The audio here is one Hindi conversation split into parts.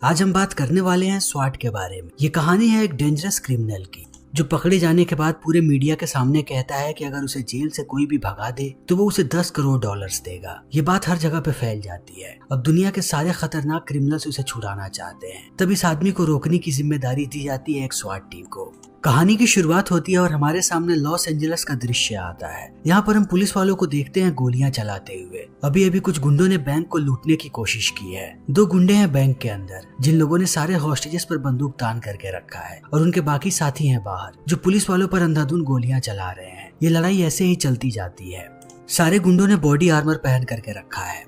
आज हम बात करने वाले हैं स्वाट के बारे में। ये कहानी है एक डेंजरस क्रिमिनल की जो पकड़े जाने के बाद पूरे मीडिया के सामने कहता है कि अगर उसे जेल से कोई भी भगा दे तो वो उसे 10 करोड़ डॉलर्स देगा। ये बात हर जगह पे फैल जाती है। अब दुनिया के सारे खतरनाक क्रिमिनल्स उसे छुड़ाना चाहते हैं। तब इस आदमी को रोकने की जिम्मेदारी दी जाती है एक स्वाट टीम को। कहानी की शुरुआत होती है और हमारे सामने लॉस एंजलिस का दृश्य आता है। यहाँ पर हम पुलिस वालों को देखते हैं गोलियां चलाते हुए। अभी अभी कुछ गुंडों ने बैंक को लूटने की कोशिश की है। 2 गुंडे हैं बैंक के अंदर जिन लोगों ने सारे हॉस्टेजेस पर बंदूक तान करके रखा है और उनके बाकी साथी हैं बाहर जो पुलिस वालों पर अंधाधुंध गोलियां चला रहे हैं। ये लड़ाई ऐसे ही चलती जाती है। सारे गुंडों ने बॉडी आर्मर पहन करके रखा है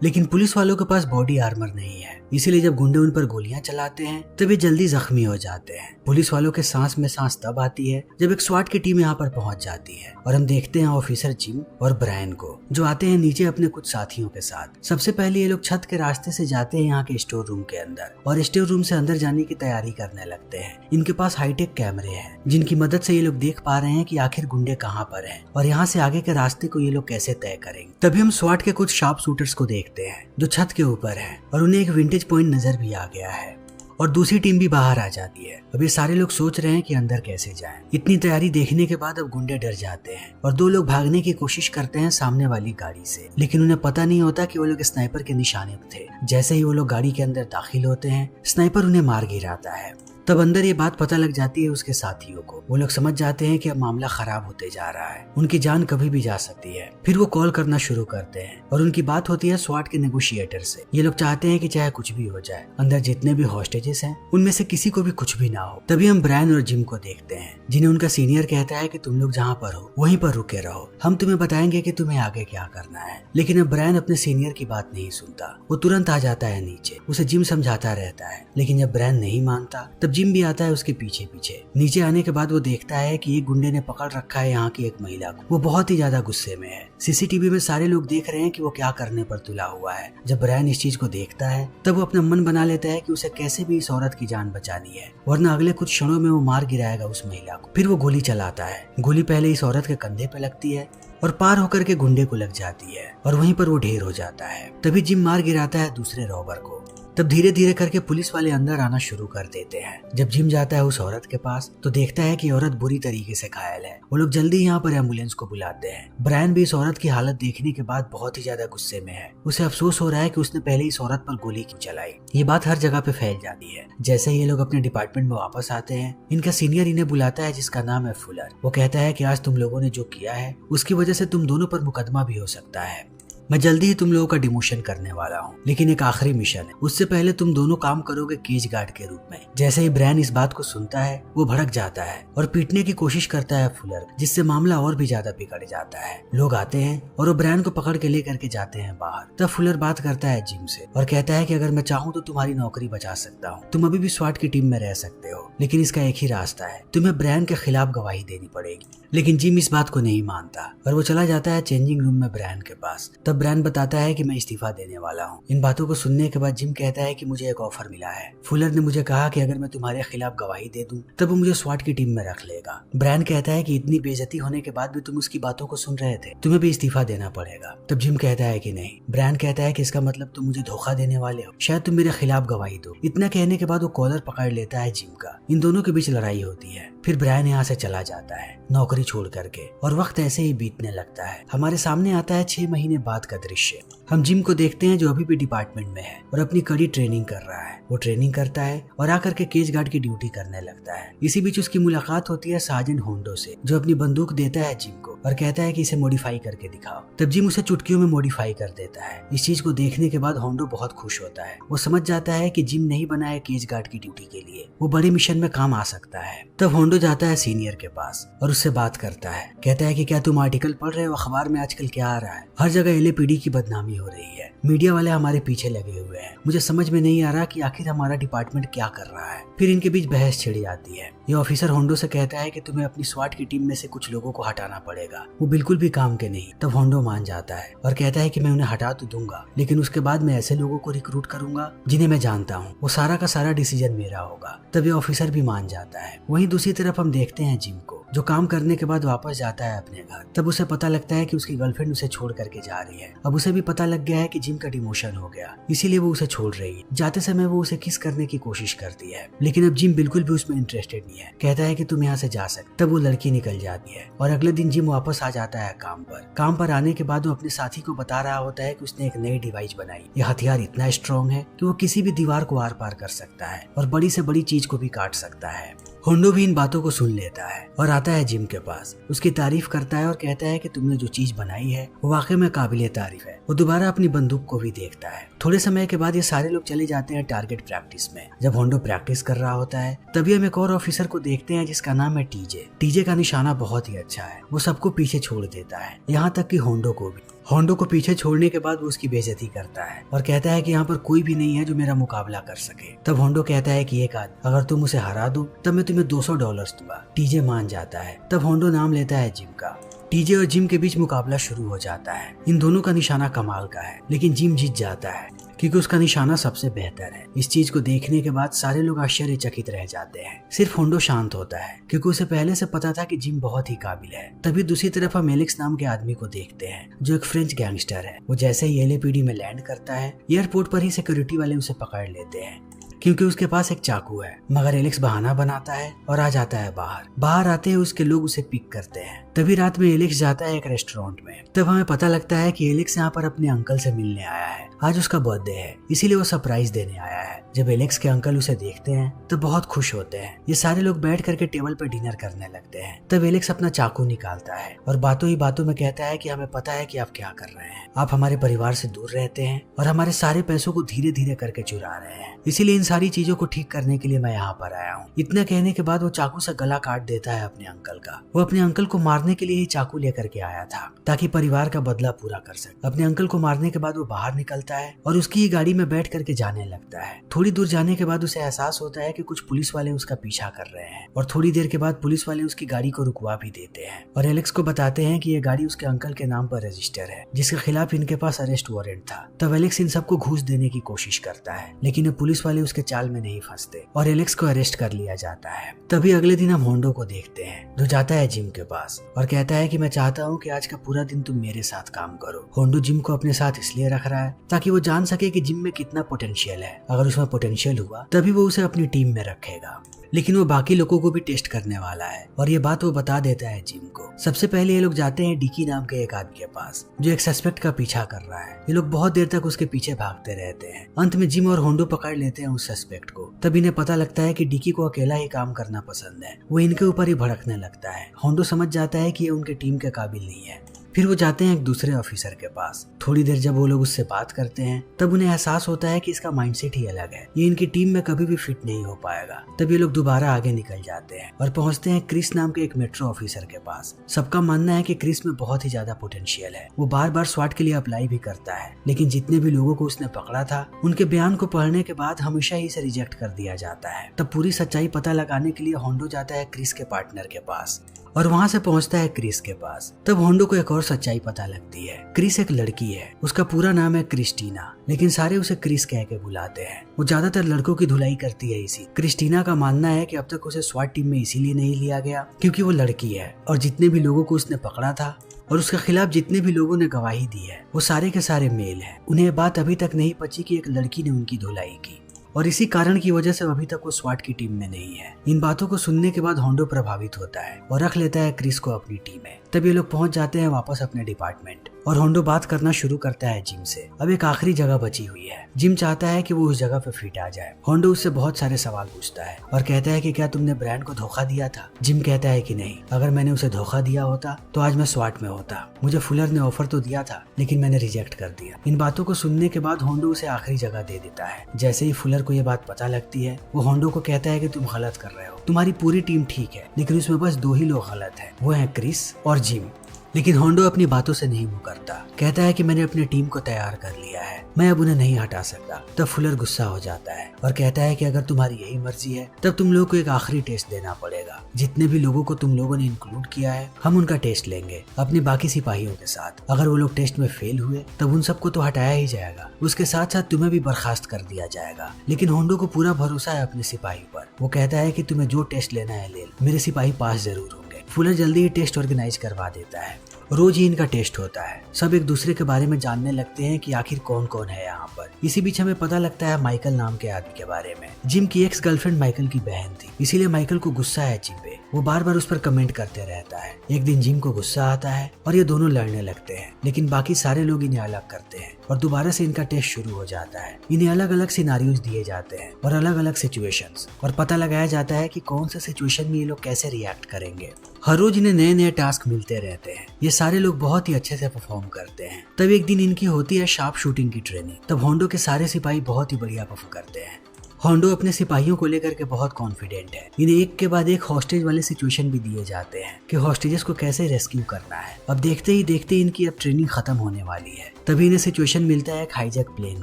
लेकिन पुलिस वालों के पास बॉडी आर्मर नहीं है, इसीलिए जब गुंडे उन पर गोलियां चलाते हैं तब ये जल्दी जख्मी हो जाते हैं। पुलिस वालों के सांस में सांस तब आती है जब एक स्वाट की टीम यहाँ पर पहुंच जाती है और हम देखते हैं ऑफिसर जिम और ब्रायन को जो आते हैं नीचे अपने कुछ साथियों के साथ। सबसे पहले ये लोग छत के रास्ते से जाते हैं यहाँ के स्टोर रूम के अंदर और स्टोर रूम से अंदर जाने की तैयारी करने लगते हैं। इनके पास हाईटेक कैमरे हैं जिनकी मदद से ये लोग देख पा रहे हैं कि आखिर गुंडे कहाँ पर हैं और यहाँ से आगे के रास्ते को ये लोग कैसे तय करेंगे। तभी हम स्वाट के कुछ शार्प शूटर्स को देखते हैं जो छत के ऊपर हैं और उन्हें एक विंटेज पॉइंट नजर भी आ गया है और दूसरी टीम भी बाहर आ जाती है। अब ये सारे लोग सोच रहे हैं कि अंदर कैसे जाएं। इतनी तैयारी देखने के बाद अब गुंडे डर जाते हैं और 2 लोग भागने की कोशिश करते हैं सामने वाली गाड़ी से, लेकिन उन्हें पता नहीं होता कि वो लोग स्नाइपर के निशाने थे। जैसे ही वो लोग गाड़ी के अंदर दाखिल होते हैं स्नाइपर उन्हें मार गिराता है। तब अंदर ये बात पता लग जाती है उसके साथियों को। वो लोग समझ जाते हैं कि अब मामला खराब होते जा रहा है, उनकी जान कभी भी जा सकती है। फिर वो कॉल करना शुरू करते हैं और उनकी बात होती है स्वाट के नेगोशिएटर से। ये लोग चाहते हैं कि चाहे कुछ भी हो जाए अंदर जितने भी हॉस्टेजेस हैं उनमें से किसी को भी कुछ भी ना हो। तभी हम ब्रायन और जिम को देखते हैं जिन्हें उनका सीनियर कहता है कि तुम लोग जहाँ पर हो वहीं पर रुके रहो, हम तुम्हें बताएंगे कि तुम्हें आगे क्या करना है। लेकिन अब ब्रायन अपने सीनियर की बात नहीं सुनता। वो तुरंत आ जाता है नीचे। उसे जिम समझाता रहता है लेकिन जब ब्रायन नहीं मानता तब जिम भी आता है उसके पीछे पीछे। नीचे आने के बाद वो देखता है कि एक गुंडे ने पकड़ रखा है यहाँ की एक महिला को। वो बहुत ही ज्यादा गुस्से में है। सीसीटीवी में सारे लोग देख रहे हैं कि वो क्या करने पर तुला हुआ है। जब ब्रायन इस चीज को देखता है तब वो अपना मन बना लेता है कि उसे कैसे भी इस औरत की जान बचानी है वरना अगले कुछ क्षणों में वो मार गिराएगा उस महिला को। फिर वो गोली चलाता है। गोली पहले इस औरत के कंधे पे लगती है और पार होकर के गुंडे को लग जाती है और वहीं पर वो ढेर हो जाता है। तभी जिम मार गिराता है दूसरे रॉबर को। तब धीरे धीरे करके पुलिस वाले अंदर आना शुरू कर देते हैं। जब जिम जाता है उस औरत के पास तो देखता है कि औरत बुरी तरीके से घायल है। वो लोग जल्दी यहाँ पर एम्बुलेंस को बुलाते हैं। ब्रायन भी इस औरत की हालत देखने के बाद बहुत ही ज्यादा गुस्से में है। उसे अफसोस हो रहा है कि उसने पहले इस औरत पर गोली क्यों चलाई। ये बात हर जगह पे फैल जाती है। जैसे ही ये लोग अपने डिपार्टमेंट में वापस आते हैं इनका सीनियर इन्हें बुलाता है जिसका नाम है फुलर। वो कहता है कि आज तुम लोगों ने जो किया है उसकी वजह से तुम दोनों पर मुकदमा भी हो सकता है। मैं जल्दी ही तुम लोगों का डिमोशन करने वाला हूँ, लेकिन एक आखिरी मिशन है। उससे पहले तुम दोनों काम करोगे केज गार्ड के रूप में। जैसे ही ब्रायन इस बात को सुनता है वो भड़क जाता है और पीटने की कोशिश करता है फुलर, जिससे मामला और भी ज्यादा बिगड़ जाता है। लोग आते हैं और वो ब्रायन को पकड़ के लेकर के जाते हैं बाहर। तब फुलर बात करता है जिम से और कहता है कि अगर मैं चाहूँ तो तुम्हारी नौकरी बचा सकता हूँ। तुम अभी भी स्वाट की टीम में रह सकते हो, लेकिन इसका एक ही रास्ता है, तुम्हें ब्रायन के खिलाफ गवाही देनी पड़ेगी। लेकिन जिम इस बात को नहीं मानता और वो चला जाता है चेंजिंग रूम में ब्रायन के पास। तब ब्रायन बताता है कि मैं इस्तीफा देने वाला हूँ। इन बातों को सुनने के बाद जिम कहता है कि मुझे एक ऑफर मिला है। फुलर ने मुझे कहा कि अगर मैं तुम्हारे खिलाफ गवाही दे दूं तब वो मुझे स्वाट की टीम में रख लेगा। ब्रायन कहता है कि इतनी बेइज्जती होने के बाद भी तुम उसकी बातों को सुन रहे थे, तुम्हें भी इस्तीफा देना पड़ेगा। तब जिम कहता है कि नहीं। ब्रायन कहता है कि इसका मतलब तुम मुझे धोखा देने वाले हो, शायद तुम मेरे खिलाफ गवाही दो। इतना कहने के बाद वो कॉलर पकड़ लेता है जिम का। इन दोनों के बीच लड़ाई होती है। फिर ब्रायन यहाँ से चला जाता है नौकरी छोड़ करके और वक्त ऐसे ही बीतने लगता है। हमारे सामने आता है 6 महीने बाद का दृश्य। हम जिम को देखते हैं जो अभी भी डिपार्टमेंट में है और अपनी कड़ी ट्रेनिंग कर रहा है। वो ट्रेनिंग करता है और आकर के केज गार्ड की ड्यूटी करने लगता है। इसी बीच उसकी मुलाकात होती है सार्जेंट होंडो से, जो अपनी बंदूक देता है जिम को और कहता है कि इसे मॉडिफाई करके दिखाओ। तब जिम उसे चुटकियों में मॉडिफाई कर देता है। इस चीज को देखने के बाद होंडो बहुत खुश होता है। वो समझ जाता है कि जिम नहीं बना है केज गार्ड की ड्यूटी के लिए, वो बड़े मिशन में काम आ सकता है। तब होंडो जाता है सीनियर के पास और उससे बात करता है। कहता है कि क्या तुम आर्टिकल पढ़ रहे हो अखबार में आजकल क्या आ रहा है? हर जगह एलएपीडी की बदनामी हो रही है, मीडिया वाले हमारे पीछे लगे हुए हैं। मुझे समझ में नहीं आ रहा कि आखिर हमारा डिपार्टमेंट क्या कर रहा है। फिर इनके बीच बहस छिड़ जाती है। ये ऑफिसर होंडो से कहता है कि तुम्हें अपनी स्वाट की टीम में से कुछ लोगों को हटाना पड़ेगा, वो बिल्कुल भी काम के नहीं। तब होंडो मान जाता है और कहता है कि मैं उन्हें हटा तो दूंगा, लेकिन उसके बाद मैं ऐसे लोगों को रिक्रूट करूंगा जिन्हें मैं जानता हूँ। वो सारा का सारा डिसीजन मेरा होगा। तब ये ऑफिसर भी मान जाता है। वहीं दूसरी तरफ हम देखते हैं जिम को, जो काम करने के बाद वापस जाता है अपने घर। तब उसे पता लगता है कि उसकी गर्लफ्रेंड उसे छोड़ करके जा रही है। अब उसे भी पता लग गया है कि जिम का डिमोशन हो गया, इसीलिए वो उसे छोड़ रही है। जाते समय वो उसे किस करने की कोशिश करती है, लेकिन अब जिम बिल्कुल भी उसमें इंटरेस्टेड नहीं है। कहता है कि तुम यहाँ से जा सकते। तब वो लड़की निकल जाती है और अगले दिन जिम वापस आ जाता है काम पर आने के बाद वो अपने साथी को बता रहा होता है कि उसने एक नई डिवाइस बनाई। यह हथियार इतना स्ट्रॉन्ग है कि वो किसी भी दीवार को आर पार कर सकता है और बड़ी से बड़ी चीज को भी काट सकता है। होंडो भी इन बातों को सुन लेता है और आता है जिम के पास, उसकी तारीफ करता है और कहता है कि तुमने जो चीज बनाई है वो वाकई में काबिले तारीफ है। वो दोबारा अपनी बंदूक को भी देखता है। थोड़े समय के बाद ये सारे लोग चले जाते हैं टारगेट प्रैक्टिस में। जब होंडो प्रैक्टिस कर रहा होता है तभी हम एक और ऑफिसर को देखते हैं जिसका नाम है टीजे। टीजे का निशाना बहुत ही अच्छा है, वो सबको पीछे छोड़ देता है, यहाँ तक कि होंडो को भी। होंडो को पीछे छोड़ने के बाद वो उसकी बेइज्जती करता है और कहता है कि यहाँ पर कोई भी नहीं है जो मेरा मुकाबला कर सके। तब होंडो कहता है कि एक आदमी, अगर तुम उसे हरा दो तब मैं तुम्हें $200 दूंगा। टीजे मान जाता है। तब होंडो नाम लेता है जिम का। टीजे और जिम के बीच मुकाबला शुरू हो जाता है। इन दोनों का निशाना कमाल का है, लेकिन जिम जीत जाता है क्योंकि उसका निशाना सबसे बेहतर है। इस चीज को देखने के बाद सारे लोग आश्चर्यचकित रह जाते हैं। सिर्फ होंडो शांत होता है क्योंकि उसे पहले से पता था कि जिम बहुत ही काबिल है। तभी दूसरी तरफ हम एलेक्स नाम के आदमी को देखते हैं जो एक फ्रेंच गैंगस्टर है। वो जैसे ही LAPD में लैंड करता है, एयरपोर्ट पर ही सिक्योरिटी वाले उसे पकड़ लेते हैं क्योंकि उसके पास एक चाकू है। मगर एलेक्स बहाना बनाता है और आ जाता है बाहर आते ही उसके लोग उसे पिक करते हैं। तभी रात में एलेक्स जाता है एक रेस्टोरेंट में। तब हमें पता लगता है कि एलेक्स यहाँ पर अपने अंकल से मिलने आया है। आज उसका बर्थडे है, इसीलिए वो सरप्राइज देने आया है। जब एलेक्स के अंकल उसे देखते हैं तो बहुत खुश होते हैं। ये सारे लोग बैठ करके टेबल पर डिनर करने लगते हैं। तब एलेक्स अपना चाकू निकालता है और बातों ही बातों में कहता है कि हमें पता है कि आप क्या कर रहे हैं। आप हमारे परिवार से दूर रहते हैं और हमारे सारे पैसों को धीरे धीरे करके चुरा रहे हैं, इसीलिए इन सारी चीजों को ठीक करने के लिए मैं यहाँ पर आया हूँ। इतना कहने के बाद वो चाकू से गला काट देता है अपने अंकल का। वो अपने अंकल को मारने के लिए ही चाकू लेकर के आया था ताकि परिवार का बदला पूरा कर सके। अपने अंकल को मारने के बाद वो बाहर निकलता है और उसकी ही गाड़ी में बैठ करके जाने लगता है। थोड़ी दूर जाने के बाद उसे एहसास होता है कि कुछ पुलिस वाले उसका पीछा कर रहे हैं और थोड़ी देर के बाद पुलिस वाले उसकी गाड़ी को रुकवा भी देते हैं और एलेक्स को बताते हैं कि ये गाड़ी उसके अंकल के नाम पर रजिस्टर है, जिसके खिलाफ इनके पास अरेस्ट वारंट था। तब एलेक्स इन सबको घूस देने की कोशिश करता है, लेकिन ये पुलिस वाले उसके चाल में नहीं फंसते और एलेक्स को अरेस्ट कर लिया जाता है। तभी अगले दिन हम होंडो को देखते हैं जो जाता है जिम के पास और कहता है कि मैं चाहता हूँ कि आज का पूरा दिन तुम मेरे साथ काम करो। होंडो जिम को अपने साथ इसलिए रख रहा है ताकि वो जान सके कि जिम में कितना पोटेंशियल है। अगर उसमें पोटेंशियल हुआ तभी वो उसे अपनी टीम में रखेगा। लेकिन वो बाकी लोगों को भी टेस्ट करने वाला है और ये बात वो बता देता है जिम को। सबसे पहले ये लोग जाते हैं डिकी नाम के एक आदमी के पास जो एक सस्पेक्ट का पीछा कर रहा है। ये लोग बहुत देर तक उसके पीछे भागते रहते हैं। अंत में जिम और होंडो पकड़ लेते हैं उस सस्पेक्ट को। तब इन्हें पता लगता है कि डिकी को अकेला ही काम करना पसंद है। वो इनके ऊपर ही भड़कने लगता है। होंडो समझ जाता है कि ये उनके टीम के काबिल नहीं है। फिर वो जाते हैं एक दूसरे ऑफिसर के पास। थोड़ी देर जब वो लोग उससे बात करते हैं तब उन्हें एहसास होता है कि इसका माइंडसेट ही अलग है, ये इनकी टीम में कभी भी फिट नहीं हो पाएगा। तब ये लोग दोबारा आगे निकल जाते हैं और पहुंचते हैं क्रिस नाम के एक मेट्रो ऑफिसर के पास। सबका मानना है कि क्रिस में बहुत ही ज्यादा पोटेंशियल है। वो बार बार स्वाट के लिए अप्लाई भी करता है, लेकिन जितने भी लोगों को उसने पकड़ा था उनके बयान को पढ़ने के बाद हमेशा ही इसे रिजेक्ट कर दिया जाता है। तब पूरी सच्चाई पता लगाने के लिए होंडो जाता है क्रिस के पार्टनर के पास और वहाँ से पहुँचता है क्रिस के पास। तब होंडो को एक और सच्चाई पता लगती है। क्रिस एक लड़की है, उसका पूरा नाम है क्रिस्टीना, लेकिन सारे उसे क्रिस कह के बुलाते हैं। वो ज्यादातर लड़कों की धुलाई करती है। इसी क्रिस्टीना का मानना है कि अब तक उसे स्वाट टीम में इसीलिए नहीं लिया गया क्योंकि वो लड़की है और जितने भी लोगों को उसने पकड़ा था और उसके खिलाफ जितने भी लोगों ने गवाही दी है वो सारे के सारे मेल हैं। उन्हें बात अभी तक नहीं पची कि एक लड़की ने उनकी धुलाई की और इसी कारण की वजह से अभी तक वो स्वाट की टीम में नहीं है। इन बातों को सुनने के बाद होंडो प्रभावित होता है और रख लेता है क्रिस को अपनी टीम में। तब ये लोग पहुंच जाते हैं वापस अपने डिपार्टमेंट और होंडो बात करना शुरू करता है जिम से। अब एक आखिरी जगह बची हुई है। जिम चाहता है कि वो उस जगह पे फिट आ जाए। होंडो उससे बहुत सारे सवाल पूछता है और कहता है कि क्या तुमने ब्रांड को धोखा दिया था। जिम कहता है कि नहीं, अगर मैंने उसे धोखा दिया होता तो आज मैं स्वाट में होता। मुझे फुलर ने ऑफर तो दिया था लेकिन मैंने रिजेक्ट कर दिया। इन बातों को सुनने के बाद होंडो उसे आखिरी जगह दे देता है। जैसे ही फुलर को ये बात पता लगती है वो होंडो को कहता है कि तुम गलत कर रहे हो, तुम्हारी पूरी टीम ठीक है लेकिन उसमें बस 2 ही लोग गलत है, वो है क्रिस और जिम। लेकिन होंडो अपनी बातों से नहीं मुकरता। कहता है कि मैंने अपनी टीम को तैयार कर लिया है, मैं अब उन्हें नहीं हटा सकता। तब फुलर गुस्सा हो जाता है और कहता है कि अगर तुम्हारी यही मर्जी है तब तुम लोगों को एक आखिरी टेस्ट देना पड़ेगा। जितने भी लोगों को तुम लोगों ने इंक्लूड किया है हम उनका टेस्ट लेंगे अपने बाकी सिपाहियों के साथ। अगर वो लोग टेस्ट में फेल हुए तब उन सबको तो हटाया ही जाएगा, उसके साथ साथ तुम्हें भी बर्खास्त कर दिया जाएगा। लेकिन होंडो को पूरा भरोसा है अपने सिपाही पर। वो कहता है कि तुम्हें जो टेस्ट लेना है ले, मेरे सिपाही पास जरूर होंगे। फुलर जल्दी ही टेस्ट ऑर्गेनाइज करवा देता है रोज ही इनका टेस्ट होता है। सब एक दूसरे के बारे में जानने लगते हैं कि आखिर कौन कौन है यहाँ पर। इसी बीच हमें पता लगता है माइकल नाम के आदमी के बारे में। जिम की एक्स गर्लफ्रेंड माइकल की बहन थी, इसीलिए माइकल को गुस्सा है जिम पे। वो बार बार उस पर कमेंट करते रहता है। एक दिन जिम को गुस्सा आता है और ये दोनों लड़ने लगते हैं, लेकिन बाकी सारे लोग इन्हें अलग करते हैं और दोबारा से इनका टेस्ट शुरू हो जाता है। इन्हें अलग अलग सिनारियोज दिए जाते हैं और अलग अलग सिचुएशंस, और पता लगाया जाता है कि कौन से सिचुएशन में ये लोग कैसे रिएक्ट करेंगे। हर रोज इन्हें नए नए टास्क मिलते रहते हैं। ये सारे लोग बहुत ही अच्छे से परफॉर्म करते हैं। तब एक दिन इनकी होती है शार्प शूटिंग की ट्रेनिंग। तब होंडो के सारे सिपाही बहुत ही बढ़िया परफॉर्म करते हैं। होंडो अपने सिपाहियों को लेकर के बहुत कॉन्फिडेंट है। इन्हें एक के बाद एक हॉस्टेज वाले सिचुएशन भी दिए जाते हैं कि हॉस्टेजेस को कैसे रेस्क्यू करना है। अब देखते ही देखते इनकी अब ट्रेनिंग खत्म होने वाली है। तभी इन्हें सिचुएशन मिलता है एक हाईजैक प्लेन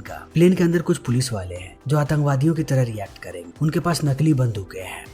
का। प्लेन के अंदर कुछ पुलिस वाले हैं जो आतंकवादियों की तरह रिएक्ट करेंगे। उनके पास नकली बंदूकें हैं।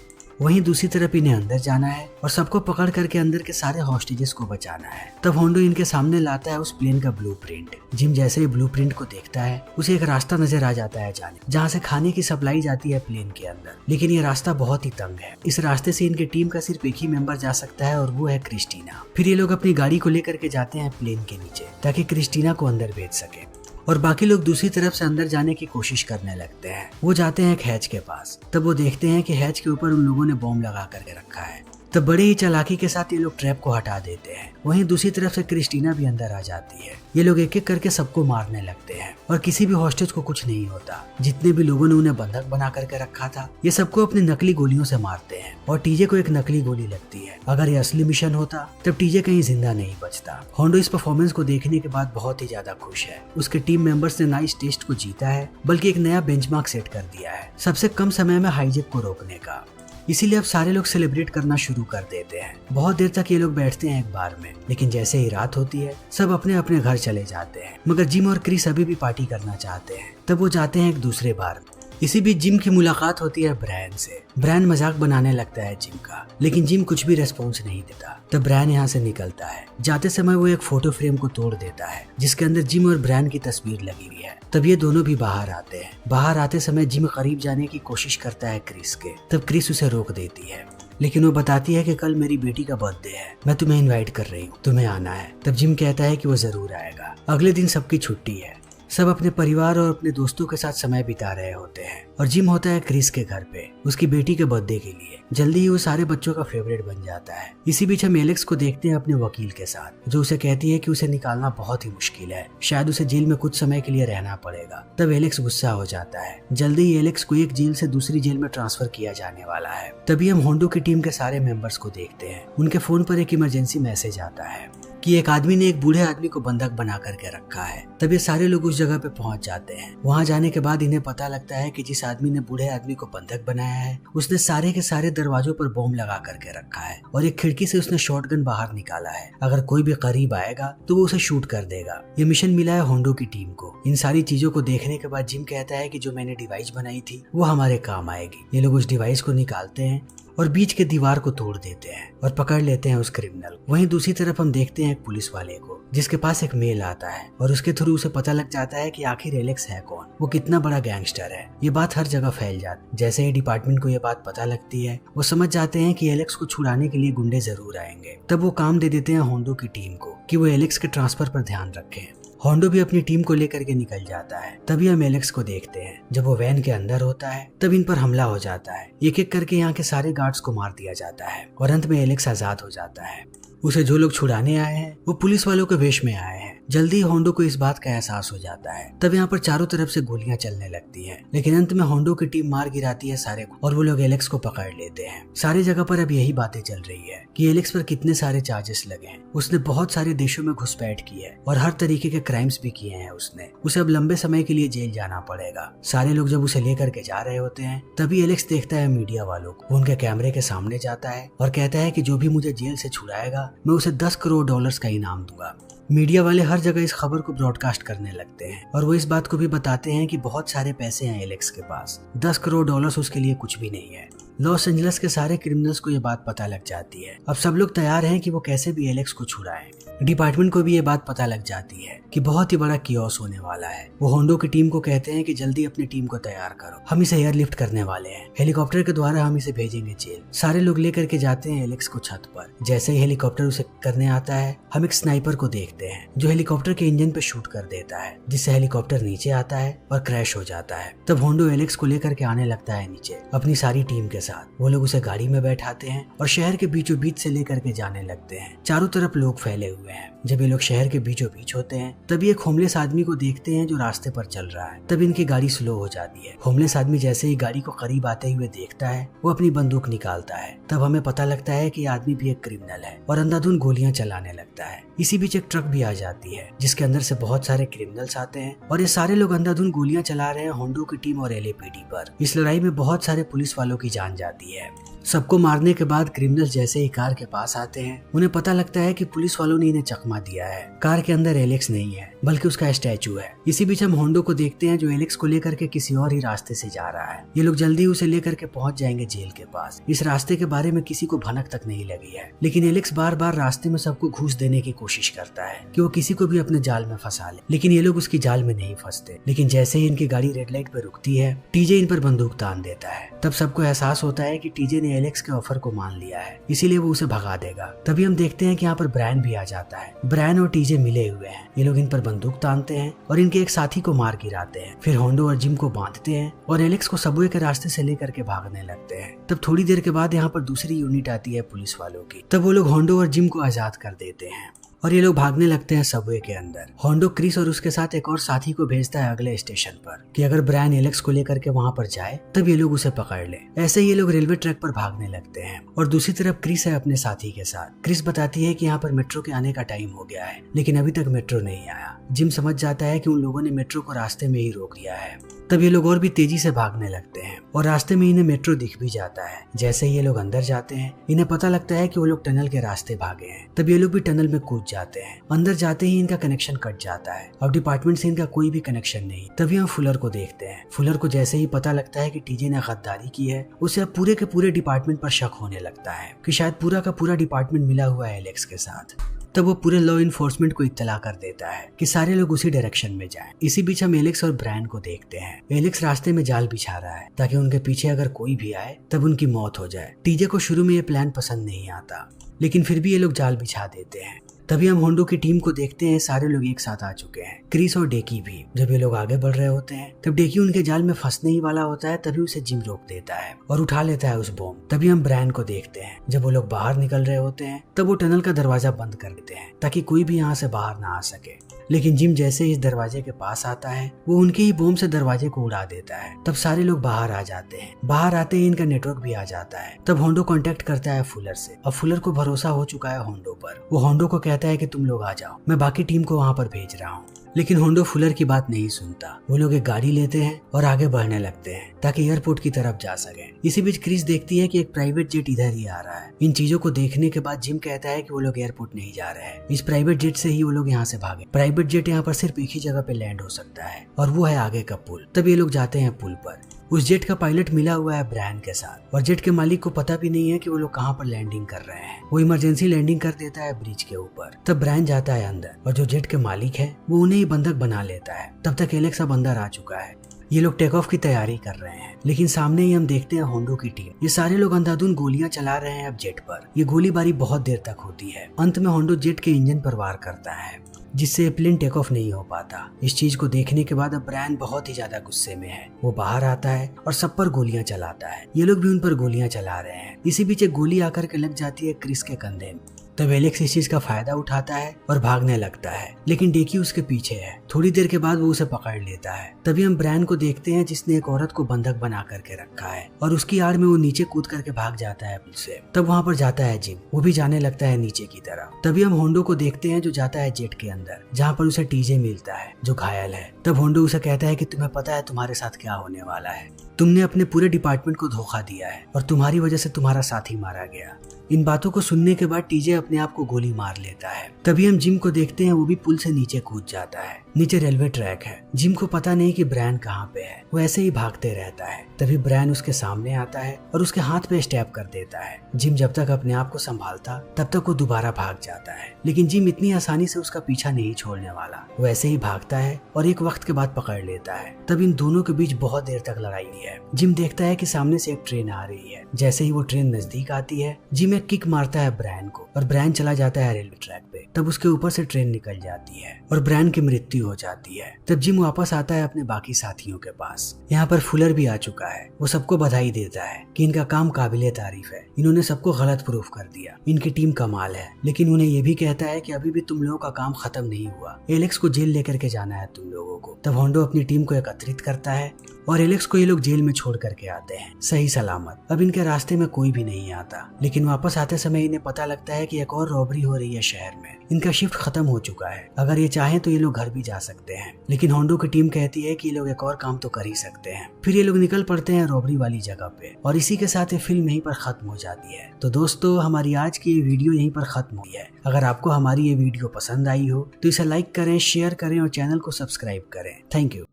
वहीं दूसरी तरफ इन्हें अंदर जाना है और सबको पकड़ करके अंदर के सारे हॉस्टेजेस को बचाना है। तब होंडो इनके सामने लाता है उस प्लेन का ब्लूप्रिंट। जिम जैसे ही ब्लूप्रिंट को देखता है, उसे एक रास्ता नजर आ जाता है जाने, जहाँ से खाने की सप्लाई जाती है प्लेन के अंदर। लेकिन ये रास्ता बहुत ही तंग है। इस रास्ते से इनकी टीम का सिर्फ एक ही मेंबर जा सकता है और वो है क्रिस्टीना। फिर ये लोग अपनी गाड़ी को लेकर के जाते हैं प्लेन के नीचे ताकि क्रिस्टीना को अंदर भेज सके, और बाकी लोग दूसरी तरफ से अंदर जाने की कोशिश करने लगते हैं। वो जाते हैं एक हैच के पास। तब वो देखते हैं कि हैच के ऊपर उन लोगों ने बॉम्ब लगा करके रखा है। तब बड़े ही चालाकी के साथ ये लोग ट्रैप को हटा देते हैं। वहीं दूसरी तरफ से क्रिस्टीना भी अंदर आ जाती है। ये लोग एक एक करके सबको मारने लगते हैं और किसी भी हॉस्टेज को कुछ नहीं होता। जितने भी लोगों ने उन्हें बंधक बना करके रखा था, ये सबको अपनी नकली गोलियों से मारते हैं और टीजे को एक नकली गोली लगती है। अगर ये असली मिशन होता तब टीजे कहीं जिंदा नहीं बचता। होंडो इस परफॉर्मेंस को देखने के बाद बहुत ही ज्यादा खुश है। उसके टीम मेंबर्स ने ना इस टेस्ट को जीता है, बल्कि एक नया बेंचमार्क सेट कर दिया है सबसे कम समय में हाईजैक को रोकने का। इसीलिए अब सारे लोग सेलिब्रेट करना शुरू कर देते हैं। बहुत देर तक ये लोग बैठते हैं एक बार में, लेकिन जैसे ही रात होती है सब अपने अपने घर चले जाते हैं। मगर जिम और क्रिस अभी भी पार्टी करना चाहते हैं। तब वो जाते हैं एक दूसरे बार में। इसी बीच जिम की मुलाकात होती है ब्रायन से। ब्रायन मजाक बनाने लगता है जिम का, लेकिन जिम कुछ भी रेस्पॉन्स नहीं देता। तब ब्रायन यहाँ से निकलता है। जाते समय वो एक फोटो फ्रेम को तोड़ देता है जिसके अंदर जिम और ब्रायन की तस्वीर लगी हुई है। तब ये दोनों भी बाहर आते हैं। बाहर आते समय जिम करीब जाने की कोशिश करता है क्रिस के। तब क्रिस उसे रोक देती है, लेकिन वो बताती है कि कल मेरी बेटी का बर्थडे है, मैं तुम्हें इनवाइट कर रही हूँ, तुम्हें आना है। तब जिम कहता है कि वो जरूर आएगा। अगले दिन सबकी छुट्टी है। सब अपने परिवार और अपने दोस्तों के साथ समय बिता रहे होते हैं और जिम होता है क्रिस के घर पे उसकी बेटी के बर्थडे के लिए। जल्दी ही वो सारे बच्चों का फेवरेट बन जाता है। इसी बीच हम एलेक्स को देखते हैं अपने वकील के साथ, जो उसे कहती है कि उसे निकालना बहुत ही मुश्किल है, शायद उसे जेल में कुछ समय के लिए रहना पड़ेगा। तब एलेक्स गुस्सा हो जाता है। जल्दी ही एलेक्स को एक जेल से दूसरी जेल में ट्रांसफर किया जाने वाला है। तभी हम होंडो की टीम के सारे मेंबर्स को देखते हैं। उनके फोन पर एक इमरजेंसी मैसेज आता है कि एक आदमी ने एक बूढ़े आदमी को बंधक बना करके रखा है। तब ये सारे लोग उस जगह पे पहुंच जाते हैं। वहां जाने के बाद इन्हें पता लगता है कि जिस आदमी ने बूढ़े आदमी को बंधक बनाया है, उसने सारे के सारे दरवाजों पर बॉम्ब लगा करके रखा है और एक खिड़की से उसने शॉटगन बाहर निकाला है। अगर कोई भी करीब आएगा तो वो उसे शूट कर देगा। ये मिशन मिला है होंडो की टीम को। इन सारी चीजों को देखने के बाद जिम कहता है कि जो मैंने डिवाइस बनाई थी वो हमारे काम आएगी। ये लोग उस डिवाइस को निकालते हैं और बीच के दीवार को तोड़ देते हैं और पकड़ लेते हैं उस क्रिमिनल। वहीं दूसरी तरफ हम देखते हैं एक पुलिस वाले को, जिसके पास एक मेल आता है और उसके थ्रू उसे पता लग जाता है कि आखिर एलेक्स है कौन, वो कितना बड़ा गैंगस्टर है। ये बात हर जगह फैल जाती। जैसे ही डिपार्टमेंट को ये बात पता लगती है, वो समझ जाते हैं कि एलेक्स को छुड़ाने के लिए गुंडे जरूर आएंगे। तब वो काम दे देते हैं होंडो की टीम को कि वो एलेक्स के ट्रांसफर पर ध्यान रखें। होंडो भी अपनी टीम को लेकर के निकल जाता है। तभी हम एलेक्स को देखते हैं। जब वो वैन के अंदर होता है तब इन पर हमला हो जाता है। एक एक करके यहाँ के सारे गार्ड्स को मार दिया जाता है और अंत में एलेक्स आजाद हो जाता है। उसे जो लोग छुड़ाने आए हैं वो पुलिस वालों के वेश में आए हैं। जल्दी ही होंडो को इस बात का एहसास हो जाता है। तब यहाँ पर चारों तरफ से गोलियां चलने लगती हैं, लेकिन अंत में होंडो की टीम मार गिराती है सारे को और वो लोग एलेक्स को पकड़ लेते हैं। सारी जगह पर अब यही बातें चल रही है कि एलेक्स पर कितने सारे चार्जेस लगे हैं। उसने बहुत सारे देशों में घुसपैठ की है और हर तरीके के क्राइम्स भी किए हैं उसने। उसे अब लंबे समय के लिए जेल जाना पड़ेगा। सारे लोग जब उसे लेकर के जा रहे होते हैं तभी एलेक्स देखता है मीडिया वालों को। वो उनके कैमरे के सामने जाता है और कहता है कि जो भी मुझे जेल से छुड़ाएगा मैं उसे $10 करोड़ का इनाम दूंगा। मीडिया वाले हर जगह इस खबर को ब्रॉडकास्ट करने लगते हैं और वो इस बात को भी बताते हैं कि बहुत सारे पैसे हैं एलेक्स के पास। $10 करोड़ उसके लिए कुछ भी नहीं है। लॉस एंजलिस के सारे क्रिमिनल्स को ये बात पता लग जाती है। अब सब लोग तैयार हैं कि वो कैसे भी एलेक्स को छुड़ाएं। डिपार्टमेंट को भी ये बात पता लग जाती है कि बहुत ही बड़ा कियोस होने वाला है। वो होंडो की टीम को कहते हैं कि जल्दी अपनी टीम को तैयार करो, हम इसे एयरलिफ्ट करने वाले हैं। हेलीकॉप्टर के द्वारा हम इसे भेजेंगे जेल। सारे लोग लेकर के जाते हैं एलेक्स को छत पर। जैसे ही हेलीकॉप्टर उसे करने आता है, हम एक स्नाइपर को देखते हैं जो हेलीकॉप्टर के इंजन पे शूट कर देता है, जिससे हेलीकॉप्टर नीचे आता है और क्रैश हो जाता है। तब होंडो एलेक्स को लेकर के आने लगता है नीचे अपनी सारी टीम के साथ। वो लोग उसे गाड़ी में बैठाते हैं और शहर के बीचों बीच से लेकर के जाने लगते हैं। चारों तरफ लोग फैले हुए हैं। जब ये लोग शहर के बीचों बीच होते हैं, तभी एक होमलेस आदमी को देखते हैं जो रास्ते पर चल रहा है। तब इनकी गाड़ी स्लो हो जाती है। होमलेस आदमी जैसे ही गाड़ी को करीब आते हुए देखता है, वो अपनी बंदूक निकालता है। तब हमें पता लगता है कि आदमी भी एक क्रिमिनल है और अंधाधुंध गोलियां चलाने लगता है। इसी बीच एक ट्रक भी आ जाती है जिसके अंदर से बहुत सारे क्रिमिनल्स आते हैं और ये सारे लोग अंधाधुंध गोलियां चला रहे हैं होंडो की टीम और एलएपीडी पर। इस लड़ाई में बहुत सारे पुलिस वालों की जान जाती है। सबको मारने के बाद क्रिमिनल्स जैसे ही कार के पास आते हैं, उन्हें पता लगता है कि पुलिस वालों ने इन्हें चकमा दिया है। कार के अंदर एलेक्स नहीं है बल्कि उसका स्टैचू है। इसी बीच हम होंडो को देखते हैं जो एलेक्स को लेकर के किसी और ही रास्ते से जा रहा है। ये लोग जल्दी उसे लेकर के पहुंच जाएंगे जेल के पास। इस रास्ते के बारे में किसी को भनक तक नहीं लगी है, लेकिन एलेक्स बार बार रास्ते में सबको घूस देने की कोशिश करता है कि वो किसी को भी अपने जाल में फंसा ले, लेकिन ये लोग उसकी जाल में नहीं फंसते। लेकिन जैसे ही इनकी गाड़ी रेड लाइट पे रुकती है, टीजे इन पर बंदूक तान देता है। तब सबको एहसास होता है कि टीजे ने एलेक्स के ऑफर को मान लिया है, इसीलिए वो उसे भगा देगा। तभी हम देखते हैं कि यहाँ पर ब्रायन भी आ जाता है। ब्रायन और टीजे मिले हुए हैं। ये लोग इन पर बंदूक तानते हैं और इनके एक साथी को मार गिराते हैं। फिर होंडो और जिम को बांधते हैं और एलेक्स को सबवे के रास्ते से लेकर के भागने लगते हैं। तब थोड़ी देर के बाद यहाँ पर दूसरी यूनिट आती है पुलिस वालों की। तब वो लोग होंडो और जिम को आजाद कर देते हैं और ये लोग भागने लगते हैं सबवे के अंदर। होंडो क्रिस और उसके साथ एक और साथी को भेजता है अगले स्टेशन पर कि अगर ब्रायन एलेक्स को लेकर के वहां पर जाए तब ये लोग उसे पकड़ ले। ऐसे ही ये लोग रेलवे ट्रैक पर भागने लगते हैं और दूसरी तरफ क्रिस है अपने साथी के साथ। क्रिस बताती है कि यहाँ पर मेट्रो के आने का टाइम हो गया है, लेकिन अभी तक मेट्रो नहीं आया। जिम समझ जाता है कि उन लोगों ने मेट्रो को रास्ते में ही रोक लिया है। तब ये लोग और भी तेजी से भागने लगते हैं और रास्ते में इन्हें मेट्रो दिख भी जाता है। जैसे ही ये लोग अंदर जाते हैं, इन्हें पता लगता है कि वो लोग टनल के रास्ते भागे हैं। तब ये लोग भी टनल में कूद जाते हैं। अंदर जाते ही इनका कनेक्शन कट जाता है। अब डिपार्टमेंट से इनका कोई भी कनेक्शन नहीं। तभी हम फुलर को देखते हैं। फुलर को जैसे ही पता लगता है कि टीजे ने गद्दारी की है, उसे अब पूरे के पूरे डिपार्टमेंट पर शक होने लगता है कि शायद पूरा का पूरा डिपार्टमेंट मिला हुआ है एलेक्स के साथ। तब वो पूरे लॉ इन्फोर्समेंट को इत्तला कर देता है कि सारे लोग उसी डायरेक्शन में जाएं। इसी बीच हम एलेक्स और ब्रायन को देखते हैं। एलेक्स रास्ते में जाल बिछा रहा है ताकि उनके पीछे अगर कोई भी आए तब उनकी मौत हो जाए। टीजे को शुरू में ये प्लान पसंद नहीं आता, लेकिन फिर भी ये लोग जाल बिछा देते हैं। तभी हम होंडो की टीम को देखते हैं। सारे लोग एक साथ आ चुके हैं, क्रिस और डेकी भी। जब ये लोग आगे बढ़ रहे होते हैं तब डेकी उनके जाल में फंसने ही वाला होता है। तभी उसे जिम रोक देता है और उठा लेता है उस बॉम्ब। तभी हम ब्रायन को देखते हैं। जब वो लोग बाहर निकल रहे होते हैं तब वो टनल का दरवाजा बंद कर देते हैं ताकि कोई भी यहाँ से बाहर ना आ सके। लेकिन जिम जैसे इस दरवाजे के पास आता है, वो उनके ही बॉम्ब से दरवाजे को उड़ा देता है। तब सारे लोग बाहर आ जाते हैं। बाहर आते ही इनका नेटवर्क भी आ जाता है। तब होंडो कांटेक्ट करता है फुलर से। अब फुलर को भरोसा हो चुका है होंडो पर। वो होंडो को कहता है कि तुम लोग आ जाओ, मैं बाकी टीम को वहाँ पर भेज रहा हूँ। लेकिन होंडो फुलर की बात नहीं सुनता। वो लोग एक गाड़ी लेते हैं और आगे बढ़ने लगते हैं ताकि एयरपोर्ट की तरफ जा सके। इसी बीच क्रिस देखती है कि एक प्राइवेट जेट इधर ही आ रहा है। इन चीजों को देखने के बाद जिम कहता है कि वो लोग एयरपोर्ट नहीं जा रहे हैं, इस प्राइवेट जेट से ही वो लोग यहाँ से भागे। प्राइवेट जेट यहाँ पर सिर्फ एक ही जगह पे लैंड हो सकता है और वो है आगे का पुल। तब ये लोग जाते हैं पुल पर। उस जेट का पायलट मिला हुआ है ब्रायन के साथ और जेट के मालिक को पता भी नहीं है कि वो लोग कहाँ पर लैंडिंग कर रहे हैं। वो इमरजेंसी लैंडिंग कर देता है ब्रिज के ऊपर। तब ब्रायन जाता है अंदर और जो जेट के मालिक है वो उन्हें ही बंधक बना लेता है। तब तक एलेक्स अब अंदर आ चुका है। ये लोग टेक ऑफ की तैयारी कर रहे हैं, लेकिन सामने ही हम देखते हैं होंडो की टीम। ये सारे लोग अंधाधुंध गोलियां चला रहे हैं अब जेट पर। ये गोलीबारी बहुत देर तक होती है। अंत में होंडो जेट के इंजन पर वार करता है, जिससे प्लेन टेक ऑफ नहीं हो पाता। इस चीज को देखने के बाद अब ब्रायन बहुत ही ज्यादा गुस्से में है। वो बाहर आता है और सब पर गोलियां चलाता है। ये लोग भी उन पर गोलियां चला रहे हैं। इसी बीच एक गोली आकर के लग जाती है क्रिस के कंधे में। तब एलेक्स इस चीज का फायदा उठाता है और भागने लगता है, लेकिन डेकी उसके पीछे है। थोड़ी देर के बाद वो उसे पकड़ लेता है। तभी हम ब्रायन को देखते हैं जिसने एक औरत को बंधक बना करके रखा है और उसकी आड़ में वो नीचे कूद करके भाग जाता है पुल से। तब वहाँ पर जाता है जिम, वो भी जाने लगता है नीचे की तरफ। तभी हम होंडो को देखते हैं जो जाता है जेट के अंदर, जहाँ पर उसे टीजे मिलता है जो घायल है। तब होंडो उसे कहता है कि तुम्हें पता है तुम्हारे साथ क्या होने वाला है। तुमने अपने पूरे डिपार्टमेंट को धोखा दिया है और तुम्हारी वजह से तुम्हारा साथी मारा गया। इन बातों को सुनने के बाद टीजे अपने आप को गोली मार लेता है। तभी हम जिम को देखते हैं, वो भी पुल से नीचे कूद जाता है। नीचे रेलवे ट्रैक है। जिम को पता नहीं कि ब्रायन कहाँ पे है, वो ऐसे ही भागते रहता है। तभी ब्रायन उसके सामने आता है और उसके हाथ पे स्टैब कर देता है। जिम जब तक अपने आप को संभालता तब तक वो दोबारा भाग जाता है, लेकिन जिम इतनी आसानी से उसका पीछा नहीं छोड़ने वाला। वो ऐसे ही भागता है और एक वक्त के बाद पकड़ लेता है। तब इन दोनों के बीच बहुत देर तक लड़ाई हुई है। जिम देखता है कि सामने से एक ट्रेन आ रही है। जैसे ही वो ट्रेन नजदीक आती है, जिम एक किक मारता है ब्रायन को और ब्रायन चला जाता है रेलवे ट्रैक पे। तब उसके ऊपर से ट्रेन निकल जाती है और ब्रायन की मृत्यु हो जाती है। तब जिम वापस आता है अपने बाकी साथियों के पास। यहाँ पर फुलर भी आ चुका है। वो सबको बधाई देता है कि इनका काम काबिले तारीफ है, इन्होंने सबको गलत प्रूफ कर दिया, इनकी टीम कमाल है। लेकिन उन्हें ये भी कहता है कि अभी भी तुम लोगों का काम खत्म नहीं हुआ, एलेक्स को जेल लेकर के जाना है तुम लोगों को। तब होंडो अपनी टीम को एकत्रित करता है और एलेक्स को ये लोग जेल में छोड़ करके आते हैं सही सलामत। अब इनके रास्ते में कोई भी नहीं आता, लेकिन वापस आते समय इन्हें पता लगता है कि एक और रॉबरी हो रही है शहर में। इनका शिफ्ट खत्म हो चुका है, अगर ये चाहें तो ये लोग घर भी जा सकते हैं। लेकिन होंडो की टीम कहती है कि ये लोग एक और काम तो कर ही सकते हैं। फिर ये लोग निकल पड़ते हैं रॉबरी वाली जगह पे और इसी के साथ ये फिल्म यहीं पर खत्म हो जाती है। तो दोस्तों, हमारी आज की ये वीडियो यहीं पर खत्म हुई है। अगर आपको हमारी ये वीडियो पसंद आई हो तो इसे लाइक करें, शेयर करें और चैनल को सब्सक्राइब करें। Thank you.